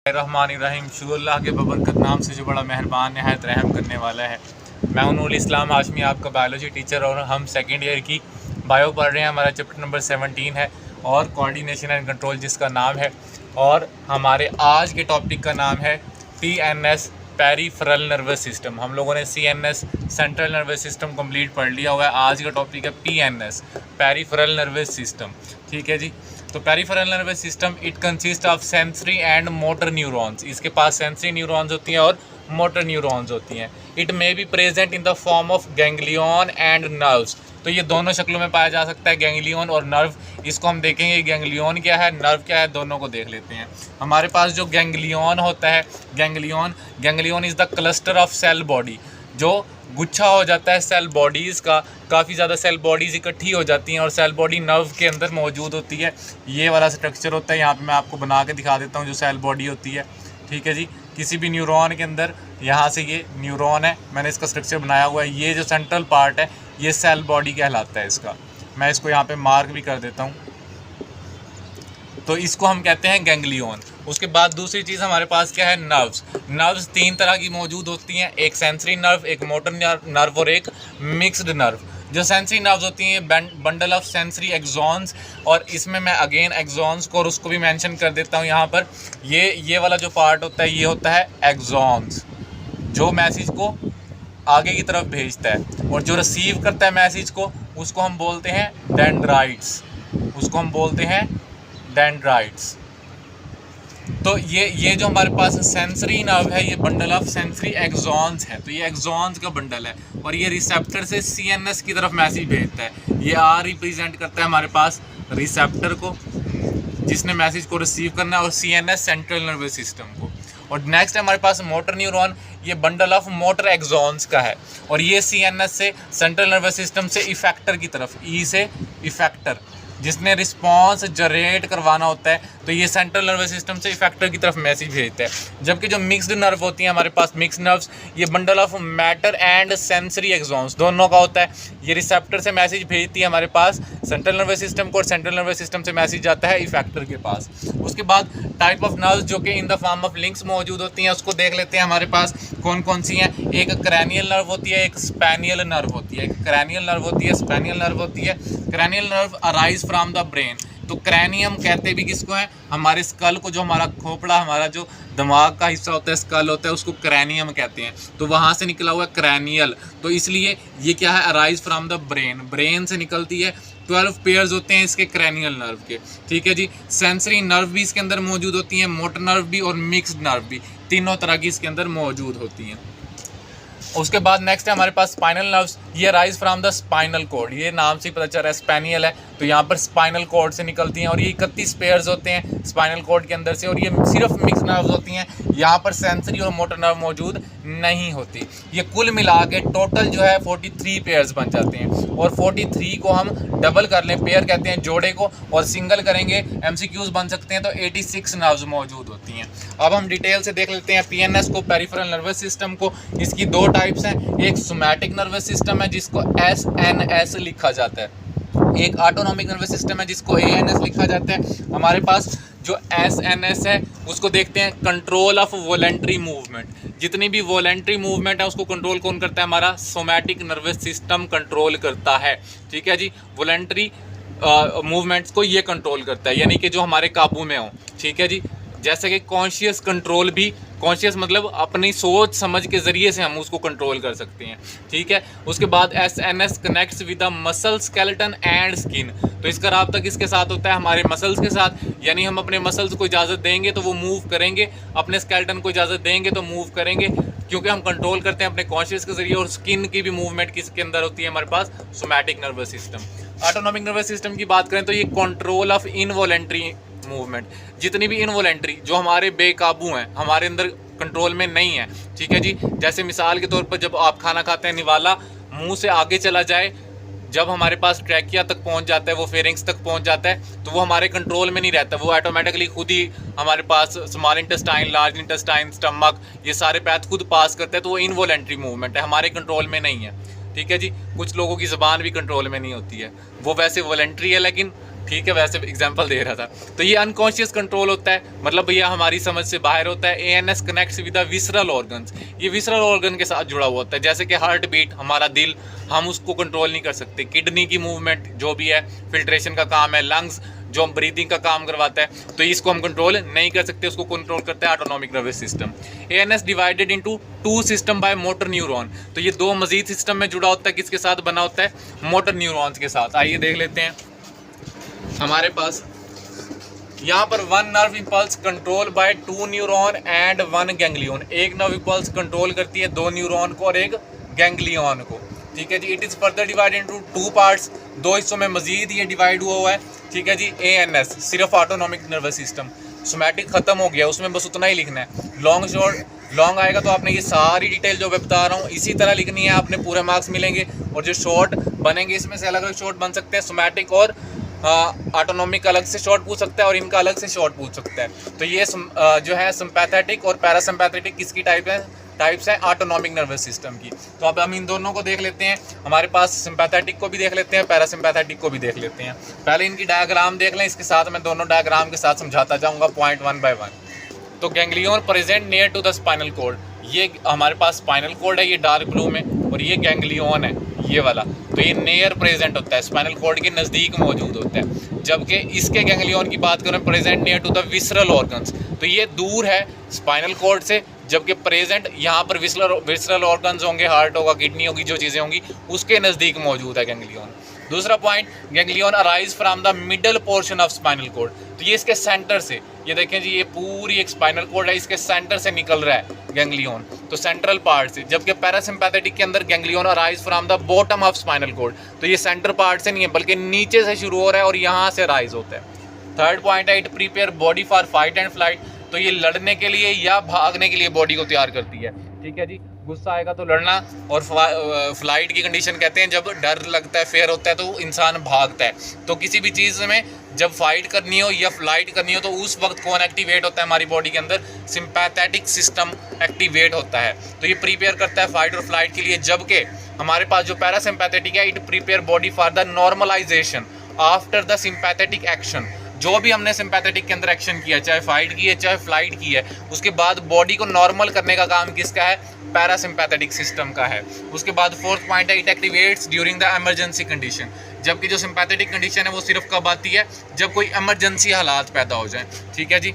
रहमानिर्रहीम शुरुल्लाह के बबरकत नाम से जो बड़ा मेहरबान नहायत रहम करने वाला है। मैं हूं नूरुल इस्लाम हाशमी, आपका बायोलॉजी टीचर, और हम सेकेंड ईयर की बायो पढ़ रहे हैं। हमारा चैप्टर नंबर 17 है और कोऑर्डिनेशन एंड कंट्रोल जिसका नाम है। और हमारे आज के टॉपिक का नाम है PNS पेरिफेरल नर्वस सिस्टम। हम लोगों ने CNS central nervous system complete पढ़ लिया हुआ है। आज का टॉपिक है PNS पेरिफेरल नर्वस सिस्टम। ठीक है जी। तो peripheral nervous system it consist of sensory and motor neurons. इसके पास सेंसरी न्यूरॉन्स होती हैं और मोटर न्यूरॉन्स होती हैं। It may be present in the form of ganglion and nerves. तो ये दोनों शक्लों में पाया जा सकता है, गैंग्लियन और नर्व। इसको हम देखेंगे गैंग्लियन क्या है, नर्व क्या है, दोनों को देख लेते हैं। हमारे पास जो गैंग्लियन होता है, ganglion is the cluster of cell body, जो गुच्छा हो जाता है सेल बॉडीज़ का। काफ़ी ज़्यादा सेल बॉडीज़ इकट्ठी हो जाती हैं और सेल बॉडी नर्व के अंदर मौजूद होती है। ये वाला स्ट्रक्चर होता है। यहाँ पे मैं आपको बना के दिखा देता हूँ जो सेल बॉडी होती है। ठीक है जी। किसी भी न्यूरॉन के अंदर, यहाँ से ये न्यूरॉन है, मैंने इसका स्ट्रक्चर बनाया हुआ है। ये जो सेंट्रल पार्ट है ये सेल बॉडी कहलाता है इसका। मैं इसको यहाँ पे मार्क भी कर देता हूँ। तो इसको हम कहते हैं गैंग्लियन। उसके बाद दूसरी चीज़ हमारे पास क्या है, नर्व्स। नर्व्स तीन तरह की मौजूद होती हैं, एक सेंसरी नर्व, एक मोटर नर्व और एक मिक्स्ड नर्व। जो सेंसरी नर्व्स होती हैं बंडल ऑफ सेंसरी एक्सॉन्स, और इसमें मैं अगेन एक्सॉन्स को और उसको भी मेंशन कर देता हूँ यहाँ पर। ये वाला जो पार्ट होता है ये होता है एक्सॉन्स, जो मैसेज को आगे की तरफ भेजता है, और जो रिसीव करता है मैसेज को उसको हम बोलते हैं डेंड्राइट्स। डेंड्राइट्स। तो ये जो हमारे पास सेंसरी नर्व है ये बंडल ऑफ सेंसरी एक्सॉन्स है। तो ये एक्सॉन्स का बंडल है और ये रिसेप्टर से CNS की तरफ मैसेज भेजता है। ये R रिप्रेजेंट करता है हमारे पास रिसेप्टर को, जिसने मैसेज को रिसीव करना है, और CNS सेंट्रल नर्वस सिस्टम को। और नेक्स्ट हमारे पास मोटर न्यूरॉन, ये बंडल ऑफ मोटर एक्सॉन्स का है, और ये CNS से सेंट्रल नर्वस सिस्टम से इफेक्टर की तरफ, E से इफेक्टर, जिसने रिस्पांस जनरेट करवाना होता है, तो ये सेंट्रल नर्वस सिस्टम से इफेक्टर की तरफ मैसेज भेजता है। जबकि जो मिक्स्ड नर्व होती हैं हमारे पास, मिक्स्ड नर्व्स, ये bundle of matter and sensory axons दोनों का होता है। ये रिसेप्टर से मैसेज भेजती है हमारे पास सेंट्रल नर्वस सिस्टम को, और सेंट्रल नर्वस सिस्टम से मैसेज जाता है इफेक्टर के पास। उसके बाद टाइप ऑफ नर्व्स जो कि in the form of links मौजूद होती हैं, उसको देख लेते हैं। हमारे पास कौन कौन सी हैं। एक क्रैनियल नर्व होती है, एक स्पैनियल नर्व होती है। एक क्रैनियल नर्व होती है, स्पैनियल नर्व होती है। Cranial nerve arise from the brain. तो क्रैनियम कहते भी किसको है, हमारे स्कल को, जो हमारा खोपड़ा, हमारा जो दिमाग का हिस्सा होता है, स्कल होता है, उसको क्रैनियम कहते हैं। तो वहाँ से निकला हुआ क्रैनियल, तो इसलिए ये क्या है, arise from the brain, brain से निकलती है। 12 पेयर्स होते हैं इसके क्रैनियल नर्व के। ठीक है जी। सेंसरी नर्व भी इसके अंदर मौजूद होती हैं, मोटर नर्व भी और मिक्स्ड नर्व भी, तीनों तरह की इसके अंदर मौजूद होती हैं। उसके बाद नेक्स्ट है हमारे पास स्पाइनल नर्व्स। ये rise from the spinal cord, ये नाम से ही पता चल रहा है स्पैनियल है, तो यहाँ पर स्पाइनल कॉर्ड से निकलती हैं, और ये 31 पेयर्स होते हैं स्पाइनल कॉर्ड के अंदर से, और ये सिर्फ मिक्स नर्व्स होती हैं। यहाँ पर सेंसरी और मोटर नर्व मौजूद नहीं होती। ये कुल मिला के टोटल जो है 43 पेयर्स बन जाते हैं, और 43 को हम डबल कर लें, पेयर कहते हैं जोड़े को, और सिंगल करेंगे MCQs बन सकते हैं, तो 86 नर्व्स मौजूद होती हैं। अब हम डिटेल से देख लेते हैं PNS को, पेरिफेरल नर्वस सिस्टम को। इसकी दो टाइप्स हैं, एक सोमैटिक नर्वस सिस्टम है जिसको SNS लिखा जाता है, एक ऑटोनॉमिक नर्वस सिस्टम है जिसको ANS लिखा जाता है। हमारे पास जो SNS है उसको देखते हैं कंट्रोल ऑफ वॉलेंट्री मूवमेंट। जितनी भी वॉलेंट्री मूवमेंट है उसको कंट्रोल कौन करता है, हमारा सोमैटिक नर्वस सिस्टम कंट्रोल करता है। ठीक है जी। वॉलेंट्री मूवमेंट्स को ये कंट्रोल करता है, यानी कि जो हमारे काबू में हो। ठीक है जी। जैसे कि कॉन्शियस कंट्रोल भी, कॉन्शियस मतलब अपनी सोच समझ के ज़रिए से हम उसको कंट्रोल कर सकते हैं। ठीक है। उसके बाद SNS connects with the muscle skeleton and skin. तो इसका राब्ता किसके साथ होता है, हमारे मसल्स के साथ, यानी हम अपने मसल्स को इजाज़त देंगे तो वो मूव करेंगे, अपने स्केलेटन को इजाज़त देंगे तो मूव करेंगे, क्योंकि हम कंट्रोल करते हैं अपने कॉन्शियस के ज़रिए। और स्किन की भी मूवमेंट किसके अंदर होती है, हमारे पास somatic nervous system. Autonomic nervous system की बात करें तो ये कंट्रोल ऑफ इनवॉलेंट्री मूवमेंट, जितनी भी इनवॉलेंट्री जो हमारे बेकाबू हैं, हमारे अंदर कंट्रोल में नहीं है। ठीक है जी। जैसे मिसाल के तौर पर जब आप खाना खाते हैं, निवाला मुंह से आगे चला जाए, जब हमारे पास ट्रैकिया तक पहुंच जाता है, वो फेरिंग्स तक पहुंच जाता है, तो वो हमारे कंट्रोल में नहीं रहता, वो ऑटोमेटिकली खुद ही हमारे पास small intestine, large intestine, stomach, ये सारे पैथ खुद पास करते हैं। तो वो इनवॉलेंट्री मूवमेंट है, हमारे कंट्रोल में नहीं है। ठीक है जी। कुछ लोगों की ज़बान भी कंट्रोल में नहीं होती है, वो वैसे वॉलेंट्री है लेकिन ठीक है, वैसे एग्जांपल दे रहा था। तो ये अनकॉन्शियस कंट्रोल होता है, मतलब भैया हमारी समझ से बाहर होता है। ANS connects with the visceral organs, ये विसरल ऑर्गन के साथ जुड़ा हुआ होता है, जैसे कि हार्ट बीट, हमारा दिल, हम उसको कंट्रोल नहीं कर सकते। किडनी की मूवमेंट जो भी है, फिल्ट्रेशन का काम है। लंग्स जो हम ब्रीदिंग का काम करवाता है, तो इसको हम कंट्रोल नहीं कर सकते, उसको कंट्रोल करता है autonomic nervous system. ANS divided into 2 system by motor neuron, तो ये 2 मजीद सिस्टम में जुड़ा होता है, किसके साथ बना होता है? मोटर न्यूरॉन्स के साथ। आइए देख लेते हैं। हमारे पास यहाँ पर 1 nerve impulse control by 2 neuron and 1 ganglion, एक नर्व इम्पल्स कंट्रोल करती है 2 न्यूरॉन को और एक गैंग्लियन को, ठीक है जी। It is further divided into 2 parts, 2 हिस्सों में मजीद ये डिवाइड हुआ है, ठीक है जी। एएनएस सिर्फ ऑटोनॉमिक नर्वस सिस्टम, सोमैटिक खत्म हो गया, उसमें बस उतना ही लिखना है। लॉन्ग आएगा तो आपने ये सारी डिटेल जो मैं बता रहा हूँ इसी तरह लिखनी है, आपने पूरे मार्क्स मिलेंगे। और जो शॉर्ट बनेंगे इसमें से अलग अलग शॉर्ट बन सकते हैं, सोमैटिक और ऑटोनॉमिक अलग से शॉर्ट पूछ सकता है और इनका अलग से शॉर्ट पूछ सकता है। तो ये जो है सिंपैथेटिक और पैरासिम्पैथेटिक किसकी टाइप्स हैं? ऑटोनॉमिक नर्वस सिस्टम की। तो अब हम इन दोनों को देख लेते हैं। हमारे पास सिंपैथेटिक को भी देख लेते हैं, पैरासिम्पैथेटिक को भी देख लेते हैं। पहले इनकी डायग्राम देख लें, इसके साथ मैं दोनों डायग्राम के साथ समझाता जाऊँगा पॉइंट 1 बाय 1। तो ganglion present near to the spinal cord, ये हमारे पास स्पाइनल कॉर्ड है, ये डार्क ब्लू में, और ये गैंग्लियन है ये वाला, तो ये नियर प्रेजेंट होता है, स्पाइनल कॉर्ड के नज़दीक मौजूद होता है। जबकि इसके गैंग्लियन की बात करें, present near to the visceral organs, तो ये दूर है स्पाइनल कॉर्ड से, जबकि प्रेजेंट यहाँ पर विसरल ऑर्गन्स होंगे, हार्ट होगा, किडनी होगी, जो चीज़ें होंगी उसके नज़दीक मौजूद है गैंग्लियन। दूसरा point, ganglion arise from the middle portion of spinal cord, तो ये इसके सेंटर से, ये देखें जी, ये पूरी एक स्पाइनल कॉर्ड है, इसके सेंटर से निकल रहा है गैंग्लियन, तो सेंट्रल पार्ट से। जबकि पैरासिम्पैथेटिक के अंदर ganglion arise from the bottom of spinal cord, तो ये सेंटर पार्ट से नहीं है बल्कि नीचे से शुरू हो रहा है और यहाँ से राइज होता है। थर्ड पॉइंट है, it prepare body for fight and flight, तो ये लड़ने के लिए या भागने के लिए बॉडी को तैयार करती है, ठीक है जी। गुस्सा आएगा तो लड़ना, और फ्लाइट की कंडीशन कहते हैं जब डर लगता है, फेयर होता है तो इंसान भागता है। तो किसी भी चीज़ में जब फाइट करनी हो या फ्लाइट करनी हो तो उस वक्त कौन एक्टिवेट होता है हमारी बॉडी के अंदर? सिंपैथेटिक सिस्टम एक्टिवेट होता है, तो ये प्रिपेयर करता है फाइट और फ्लाइट के लिए। जबकि हमारे पास जो पैरासिम्पैथेटिक है, it prepare body for the normalisation after the sympathetic action, जो भी हमने सिंपैथेटिक के अंदर एक्शन किया, चाहे फाइट की है चाहे फ्लाइट की है, उसके बाद बॉडी को नॉर्मल करने का काम किसका है? पैरासिम्पैथेटिक सिस्टम का है। उसके बाद फोर्थ पॉइंट है, it activates during the emergency condition, जबकि जो सिंपैथेटिक कंडीशन है वो सिर्फ कब आती है? जब कोई इमरजेंसी हालात पैदा हो जाए, ठीक है जी।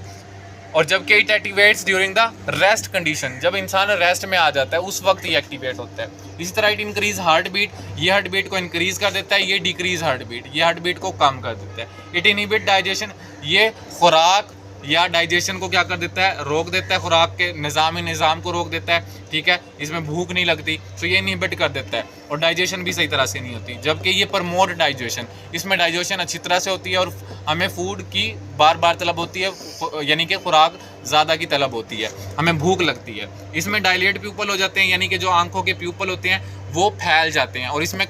और जबकि it activates during the rest condition, जब इंसान रेस्ट में आ जाता है उस वक्त ये एक्टिवेट होता है। इसी तरह इट इंक्रीज हार्ट बीट, ये हार्ट बीट को इंक्रीज कर देता है, ये डिक्रीज हार्ट बीट, ये हार्ट बीट को कम कर देता है। इट इनहिबिट डाइजेशन, ये खुराक या डाइजेशन को क्या कर देता है? रोक देता है, खुराक के निज़ाम को रोक देता है, ठीक है। इसमें भूख नहीं लगती तो ये इनहिबिट कर देता है, और डाइजेशन भी सही तरह से नहीं होती। जबकि ये प्रमोट डाइजेशन, इसमें डाइजेशन अच्छी तरह से होती है और हमें फूड की बार बार तलब होती है, यानी कि खुराक ज़्यादा की तलब होती है, हमें भूख लगती है। इसमें डायलेट प्यूपल हो जाते हैं, यानी कि जो आंखों के प्यूपल होते हैं वो फैल जाते हैं, और इसमें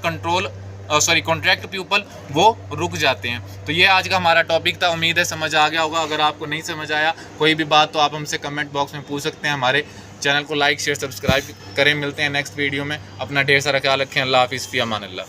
कॉन्ट्रैक्ट प्यूपल वो रुक जाते हैं। तो ये आज का हमारा टॉपिक था, उम्मीद है समझ आ गया होगा। अगर आपको नहीं समझ आया कोई भी बात तो आप हमसे कमेंट बॉक्स में पूछ सकते हैं। हमारे चैनल को लाइक शेयर सब्सक्राइब करें। मिलते हैं नेक्स्ट वीडियो में। अपना ढेर सारा ख्याल रखें। अल्लाह हाफिज़, फ़ी अमान अल्लाह।